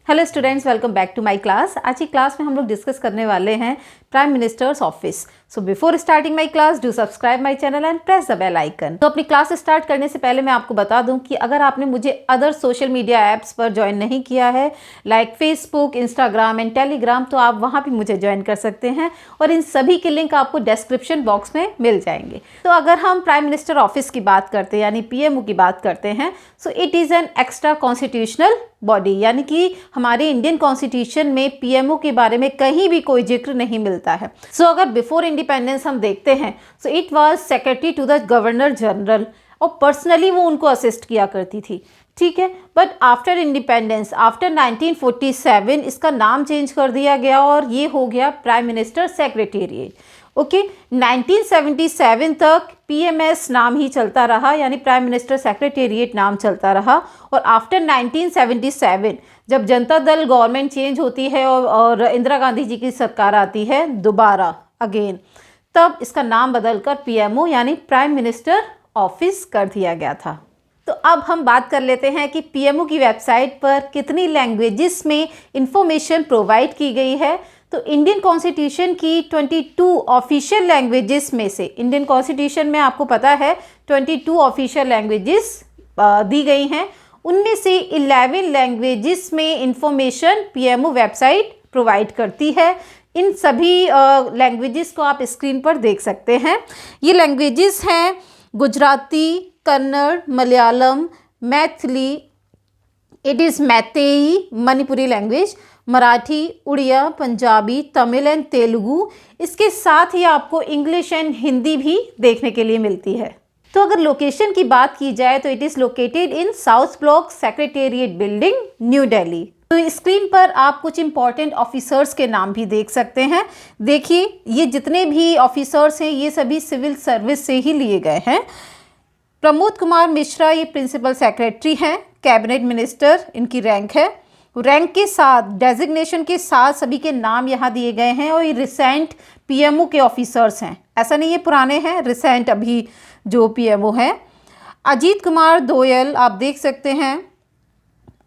Hello students, welcome back to my class. आज की class में हम लोग डिस्कस करने वाले हैं prime ministers office. So before starting my class do subscribe my channel and press the bell icon. तो अपनी क्लास स्टार्ट करने से पहले मैं आपको बता दूं कि अगर आपने मुझे अदर सोशल मीडिया ऐप्स पर ज्वाइन नहीं किया है like Facebook, Instagram and Telegram, तो आप वहाँ भी मुझे ज्वाइन कर सकते हैं और इन सभी के लिंक आपको डिस्क्रिप्शन बॉक्स में मिल जाएंगे। तो अगर हम प्राइम मिनिस्टर ऑफिस की बात करते हैं यानी पीएमओ की बात करते हैं, so it is an extra constitutional body, यानी कि हमारे इंडियन कॉन्स्टिट्यूशन में पीएमओ के बारे में कहीं भी कोई जिक्र नहीं मिलता है। सो अगर बिफोर इंडिपेंडेंस हम देखते हैं, so it was secretary to the governor general और पर्सनली वो उनको असिस्ट किया करती थी, ठीक है। बट आफ्टर इंडिपेंडेंस, आफ्टर 1947 इसका नाम चेंज कर दिया गया और ये हो गया प्राइम मिनिस्टर सेक्रेटेरिएट। ओके, 1977 तक पीएमएस नाम ही चलता रहा, यानी प्राइम मिनिस्टर सेक्रेटेरिएट नाम चलता रहा। और आफ्टर 1977 जब जनता दल गवर्नमेंट चेंज होती है और इंदिरा गांधी जी की सरकार आती है दोबारा अगेन, तब इसका नाम बदलकर पीएमओ यानी प्राइम मिनिस्टर ऑफिस कर दिया गया था। तो अब हम बात कर लेते हैं कि पीएमओ की वेबसाइट पर कितनी लैंग्वेजेस में इंफॉर्मेशन प्रोवाइड की गई है। तो इंडियन कॉन्स्टिट्यूशन की 22 ऑफिशियल लैंग्वेजेस में से, इंडियन कॉन्स्टिट्यूशन में आपको पता है 22 ऑफिशियल लैंग्वेजेस दी गई हैं, उनमें से 11 लैंग्वेजेस में इंफॉर्मेशन पीएमओ वेबसाइट प्रोवाइड करती है। इन सभी लैंग्वेजेस को आप स्क्रीन पर देख सकते हैं। ये लैंग्वेजेस हैं Gujarati, Kannada, Malayalam, Maithili, it is Meitei Manipuri language, Marathi, Odia, Punjabi, Tamil and Telugu. इसके साथ ही आपको इंग्लिश एंड हिंदी भी देखने के लिए मिलती है। तो अगर लोकेशन की बात की जाए तो it is located in south block secretariat building, new Delhi. तो स्क्रीन पर आप कुछ इंपॉर्टेंट ऑफिसर्स के नाम भी देख सकते हैं। देखिए, ये जितने भी ऑफिसर्स हैं ये सभी सिविल सर्विस से ही लिए गए हैं। प्रमोद कुमार मिश्रा ये प्रिंसिपल सेक्रेटरी हैं, कैबिनेट मिनिस्टर इनकी रैंक है। रैंक के साथ, डेजिग्नेशन के साथ सभी के नाम यहाँ दिए गए हैं और ये रिसेंट पीएमओ के ऑफिसर्स हैं, ऐसा नहीं ये पुराने हैं, रिसेंट अभी जो पीएमओ हैं। अजीत कुमार दोयल आप देख सकते हैं,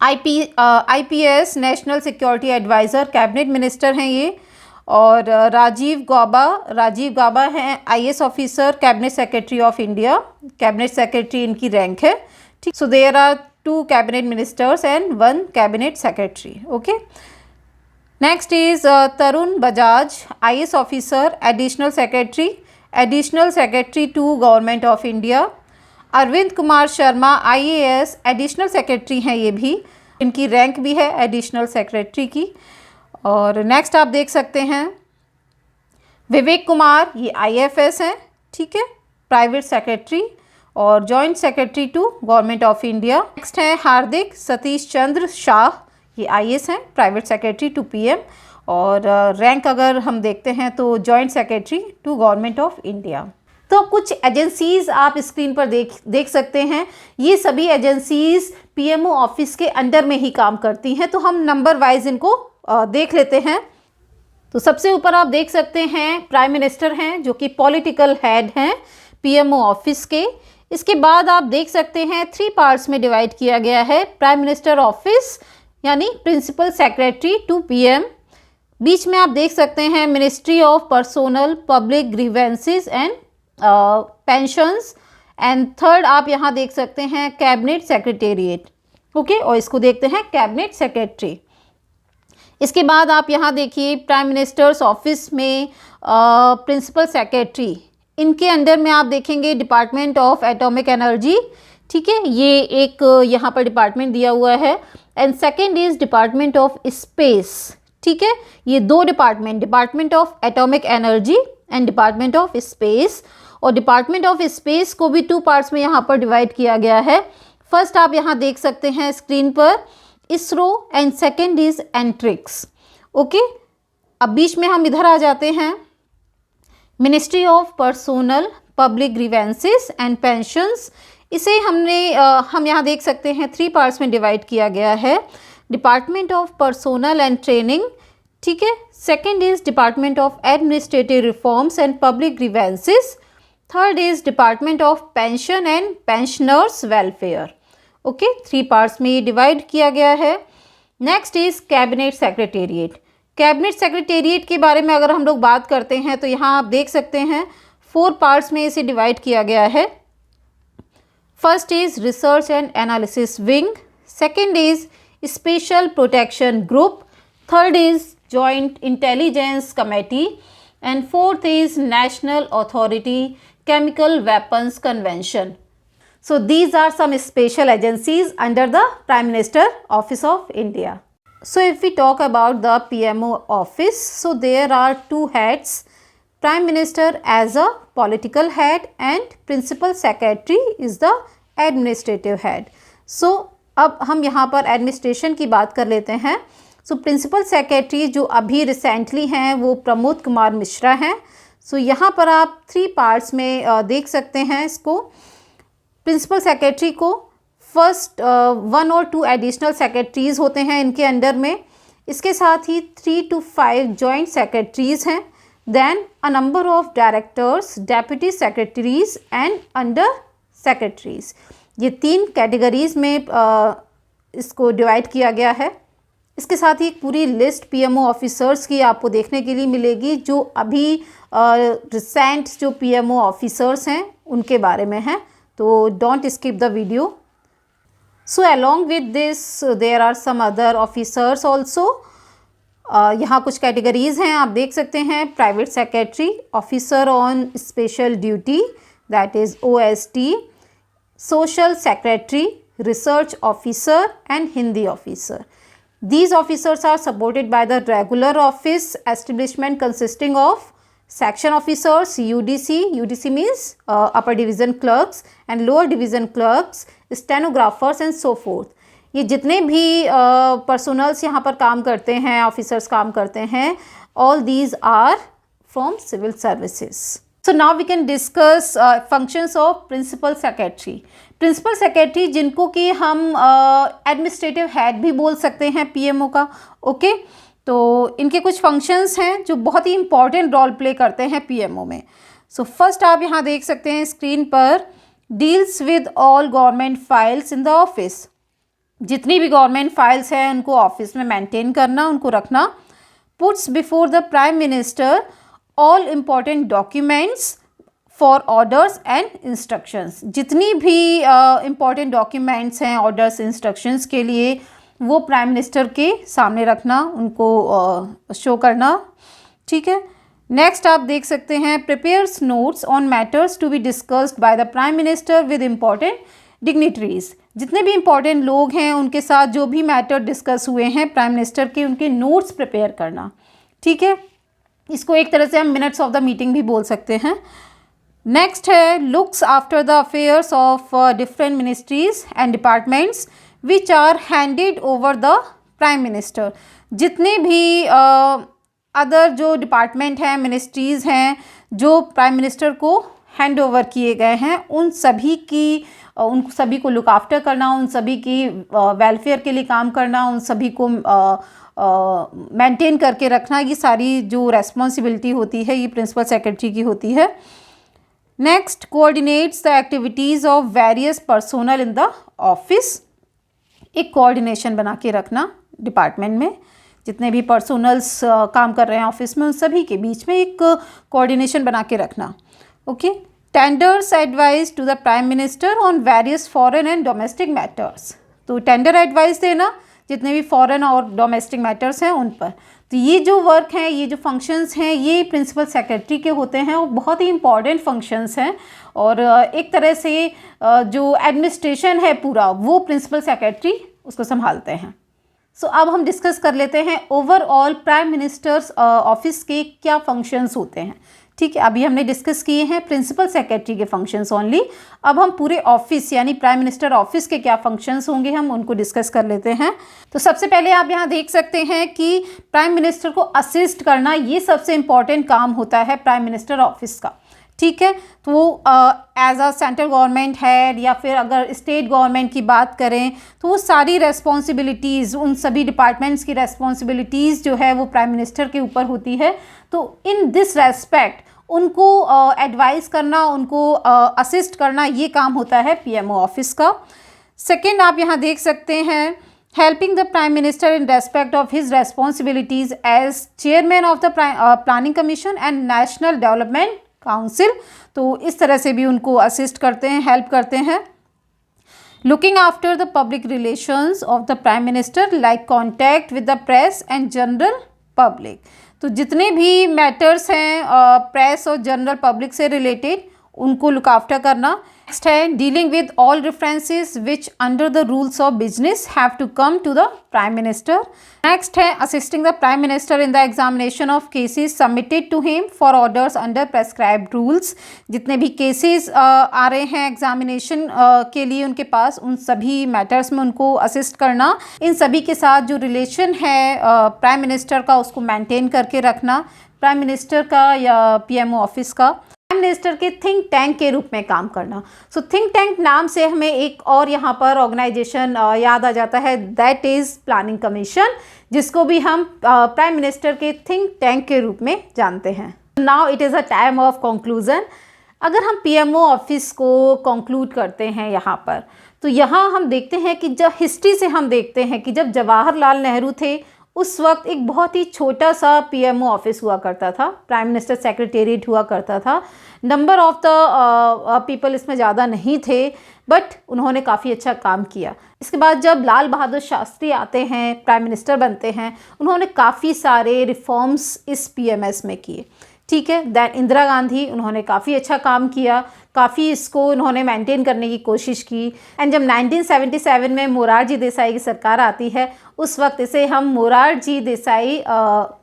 IPS national security adviser, cabinet minister हैं ये। और राजीव गौबा हैं IAS officer, cabinet secretary of India, cabinet secretary इनकी रैंक है, ठीक। So there are 2 cabinet ministers and 1 cabinet secretary. Okay, next is Tarun Bajaj, IAS officer, additional secretary to government of India. Arvind Kumar Sharma IAS, additional secretary हैं ये भी, इनकी rank भी है additional secretary की। और नेक्स्ट आप देख सकते हैं विवेक कुमार, ये आईएफएस हैं, ठीक है, प्राइवेट सेक्रेटरी और joint secretary to government of India. Next है हार्दिक सतीश चंद्र शाह, ये आईएएस हैं, प्राइवेट सेक्रेटरी टू पीएम और रैंक अगर हम देखते हैं तो joint secretary to government of India. तो कुछ एजेंसीज़ आप स्क्रीन पर देख सकते हैं, ये सभी एजेंसीज़ पीएमओ ऑफिस के अंडर में ही काम करती हैं। तो हम नंबर वाइज इनको देख लेते हैं। तो सबसे ऊपर आप देख सकते हैं प्राइम मिनिस्टर हैं जो कि पॉलिटिकल हेड हैं पीएमओ ऑफिस के। इसके बाद आप देख सकते हैं 3 पार्ट्स में डिवाइड किया गया है प्राइम मिनिस्टर ऑफिस, यानी प्रिंसिपल सेक्रेटरी टू पीएम। बीच में आप देख सकते हैं ministry of personnel, public grievances and pensions and third आप यहाँ देख सकते हैं कैबिनेट सेक्रेटेरिएट। ओके, और इसको देखते हैं कैबिनेट सेक्रेटरी। इसके बाद आप यहाँ देखिए प्राइम मिनिस्टर्स ऑफिस में प्रिंसिपल सेक्रेटरी, इनके अंडर में आप देखेंगे डिपार्टमेंट ऑफ एटॉमिक एनर्जी, ठीक है, ये एक यहाँ पर डिपार्टमेंट दिया हुआ है। And second is department of space, ठीक है, ये 2 department of atomic energy and department of space. और डिपार्टमेंट ऑफ स्पेस को भी 2 पार्ट्स में यहाँ पर डिवाइड किया गया है। फर्स्ट आप यहाँ देख सकते हैं स्क्रीन पर ISRO and second is Antrix. Okay, अब बीच में हम इधर आ जाते हैं ministry of personnel, public grievances and pensions. इसे हम यहाँ देख सकते हैं 3 पार्ट्स में डिवाइड किया गया है। Department of personnel and training, ठीक है, second is department of administrative reforms and public grievances, third is department of pension and pensioners welfare. Okay, 3 parts में ये डिवाइड किया गया है। Next is cabinet secretariat. Cabinet secretariat के बारे में अगर हम लोग बात करते हैं तो यहाँ आप देख सकते हैं 4 पार्ट्स में इसे डिवाइड किया गया है। First is research and analysis wing, second is special protection group, third is joint intelligence committee and fourth is national authority chemical weapons convention. So these are some special agencies under the Prime Minister Office of India. So if we talk about the PMO office, so there are 2 heads, Prime Minister as a political head and Principal Secretary is the administrative head. So अब हम यहाँ पर administration की बात कर लेते हैं. So principal secretary जो अभी रिसेंटली हैं वो प्रमोद कुमार मिश्रा हैं. सो यहाँ पर आप 3 पार्ट्स में देख सकते हैं इसको. प्रिंसिपल सेक्रेटरी को फर्स्ट 1 और 2 एडिशनल सेक्रेटरीज़ होते हैं इनके अंडर में. इसके साथ ही 3 to 5 जॉइंट सेक्रेटरीज़ हैं. Then a number of directors, deputy secretaries and under secretaries. ये 3 कैटेगरीज़ में इसको डिवाइड किया गया है. इसके साथ ही एक पूरी लिस्ट पीएमओ ऑफिसर्स की आपको देखने के लिए मिलेगी जो अभी रिसेंट जो पीएमओ ऑफिसर्स हैं उनके बारे में है. तो don't skip the video. So along with this there are some other officers also. यहाँ कुछ कैटेगरीज़ हैं आप देख सकते हैं. Private secretary, officer on special duty that is OST, social secretary, research officer and Hindi officer. These officers are supported by the regular office establishment consisting of section officers, UDC. UDC means upper division clerks and lower division clerks, stenographers and so forth. ये जितने भी personnels यहाँ पर काम करते हैं, officers काम करते हैं, all these are from civil services. So now we can discuss functions of principal secretary. Principal secretary जिनको कि हम एडमिनिस्ट्रेटिव हेड भी बोल सकते हैं पीएमओ का. ओके, तो इनके कुछ फंक्शंस हैं जो बहुत ही इंपॉर्टेंट रोल प्ले करते हैं पीएमओ में. सो फर्स्ट आप यहाँ देख सकते हैं स्क्रीन पर, deals with all government files in the office. जितनी भी गवर्नमेंट फाइल्स हैं उनको ऑफिस में मेंटेन करना, उनको रखना. Puts before the prime minister all important documents for orders and instructions. जितनी भी इम्पॉर्टेंट डॉक्यूमेंट्स हैं ऑर्डर्स इंस्ट्रक्शंस के लिए वो प्राइम मिनिस्टर के सामने रखना, उनको शो करना. ठीक है. नेक्स्ट आप देख सकते हैं, prepares notes on matters to be discussed by the prime minister with important dignitaries. जितने भी इम्पॉर्टेंट लोग हैं उनके साथ जो भी मैटर डिस्कस हुए हैं प्राइम मिनिस्टर के, उनके नोट्स प्रिपेयर करना. ठीक है. इसको एक तरह से हम मिनट्स ऑफ द मीटिंग भी बोल सकते हैं. नेक्स्ट है, looks after the affairs of different ministries and departments which are handed over the prime minister. जितने भी अदर जो डिपार्टमेंट हैं, मिनिस्ट्रीज़ हैं जो प्राइम मिनिस्टर को हैंड ओवर किए गए हैं, उन सभी को लुक आफ्टर करना, उन सभी की वेलफेयर के लिए काम करना, उन सभी को मेंटेन करके रखना, ये सारी जो रेस्पॉन्सिबिलिटी होती है ये प्रिंसिपल सेक्रेटरी की होती है. Next, coordinates the activities of various personnel in the office. एक कोऑर्डिनेशन बना के रखना डिपार्टमेंट में, जितने भी पर्सोनल्स काम कर रहे हैं ऑफिस में उन सभी के बीच में एक कोऑर्डिनेशन बना के रखना. Okay. Tenders advice to the prime minister on various foreign and domestic matters. तो टेंडर एडवाइस देना जितने भी फॉरेन और डोमेस्टिक मैटर्स हैं उन पर. तो ये जो वर्क हैं, ये जो फंक्शंस हैं, ये प्रिंसिपल सेक्रेटरी के होते हैं और बहुत ही इंपॉर्टेंट फंक्शंस हैं. और एक तरह से जो एडमिनिस्ट्रेशन है पूरा वो प्रिंसिपल सेक्रेटरी उसको संभालते हैं. सो अब हम डिस्कस कर लेते हैं ओवरऑल प्राइम मिनिस्टर्स ऑफिस के क्या फंक्शंस होते हैं. ठीक है. अभी हमने डिस्कस किए हैं प्रिंसिपल सेक्रेटरी के फंक्शंस ओनली. अब हम पूरे ऑफिस यानी प्राइम मिनिस्टर ऑफिस के क्या फंक्शंस होंगे हम उनको डिस्कस कर लेते हैं. तो सबसे पहले आप यहाँ देख सकते हैं कि प्राइम मिनिस्टर को असिस्ट करना ये सबसे इम्पॉर्टेंट काम होता है प्राइम मिनिस्टर ऑफिस का. ठीक है. तो वो as a central government head या फिर अगर स्टेट गवर्नमेंट की बात करें तो वो सारी रेस्पॉन्सिबिलिटीज़, उन सभी डिपार्टमेंट्स की रेस्पॉन्सिबिलिटीज़ जो है वो प्राइम मिनिस्टर के ऊपर होती है. तो इन दिस रेस्पेक्ट उनको एडवाइस करना, उनको असिस्ट करना, ये काम होता है पीएमओ ऑफिस का. सेकेंड आप यहाँ देख सकते हैं helping the Prime Minister in respect of his responsibilities as Chairman of the Planning Commission and National Development Council। तो इस तरह से भी उनको असिस्ट करते हैं, हेल्प करते हैं। Looking after the public relations of the Prime Minister like contact with the press and general public। तो जितने भी मैटर्स हैं प्रेस और जनरल पब्लिक से रिलेटेड उनको लुक आफ्टर करना। नेक्स्ट है dealing with all references which under the rules of business have to come to the prime minister. Next है assisting the prime minister in the examination of cases submitted to him for orders under prescribed rules. जितने भी cases आ रहे हैं examination के लिए उनके पास, उन सभी मैटर्स में उनको असिस्ट करना। इन सभी के साथ जो रिलेशन है प्राइम मिनिस्टर का उसको मेंटेन करके रखना, प्राइम मिनिस्टर का या पीएमओ ऑफिस का। प्राइम मिनिस्टर के थिंक टैंक के रूप में काम करना। सो थिंक टैंक नाम से हमें एक और यहाँ पर ऑर्गेनाइजेशन याद आ जाता है, दैट इज़ प्लानिंग कमीशन, जिसको भी हम प्राइम मिनिस्टर के थिंक टैंक के रूप में जानते हैं। Now it is a time of conclusion. अगर हम पीएमओ ऑफिस को कंक्लूड करते हैं यहाँ पर, तो यहाँ हम देखते हैं कि जब हिस्ट्री से हम देखते हैं कि जब जवाहरलाल नेहरू थे उस वक्त एक बहुत ही छोटा सा पीएमओ ऑफिस हुआ करता था, प्राइम मिनिस्टर सेक्रेटेरिएट हुआ करता था। नंबर ऑफ द पीपल इसमें ज़्यादा नहीं थे, बट उन्होंने काफ़ी अच्छा काम किया। इसके बाद जब लाल बहादुर शास्त्री आते हैं, प्राइम मिनिस्टर बनते हैं, उन्होंने काफ़ी सारे रिफॉर्म्स इस पीएमएस में किए, ठीक है। दैन इंदिरा गांधी, उन्होंने काफ़ी अच्छा काम किया, काफ़ी इसको उन्होंने मेंटेन करने की कोशिश की। एंड जब 1977 में मोरारजी देसाई की सरकार आती है, उस वक्त इसे हम मोरारजी देसाई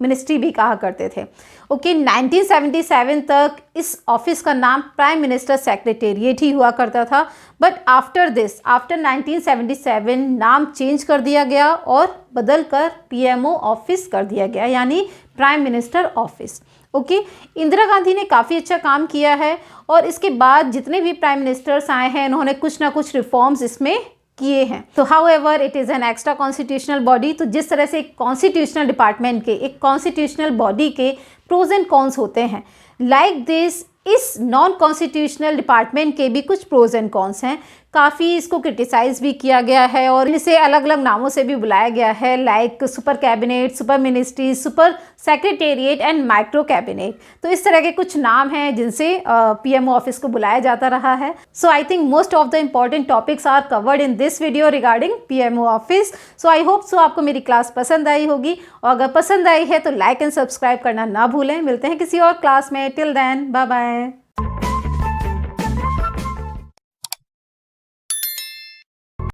मिनिस्ट्री भी कहा करते थे। ओके, 1977 तक इस ऑफिस का नाम प्राइम मिनिस्टर सेक्रेटेरिएट ही हुआ करता था, बट आफ्टर दिस, आफ्टर 1977 नाम चेंज कर दिया गया और बदल कर पीएमओ ऑफिस कर दिया गया, यानी prime minister office. Okay, Indira Gandhi ने काफ़ी अच्छा काम किया है और इसके बाद जितने भी प्राइम मिनिस्टर्स आए हैं उन्होंने कुछ ना कुछ रिफॉर्म्स इसमें किए हैं। तो however it is an extra constitutional body. तो जिस तरह से एक कॉन्स्टिट्यूशनल डिपार्टमेंट के, एक कॉन्स्टिट्यूशनल बॉडी के प्रोज एंड कॉन्स होते हैं, लाइक दिस इस नॉन कॉन्स्टिट्यूशनल डिपार्टमेंट के भी कुछ प्रोज एंड कॉन्स हैं। काफ़ी इसको क्रिटिसाइज़ भी किया गया है और इसे अलग अलग नामों से भी बुलाया गया है, like super cabinet, super ministry, super secretariat and micro cabinet. तो इस तरह के कुछ नाम हैं जिनसे पीएमओ ऑफिस को बुलाया जाता रहा है। So I think most of the important topics are covered in this video regarding PMO office. So I hope so आपको मेरी क्लास पसंद आई होगी, और अगर पसंद आई है तो लाइक एंड सब्सक्राइब करना ना भूलें। मिलते हैं किसी और क्लास में। Till then, bye bye.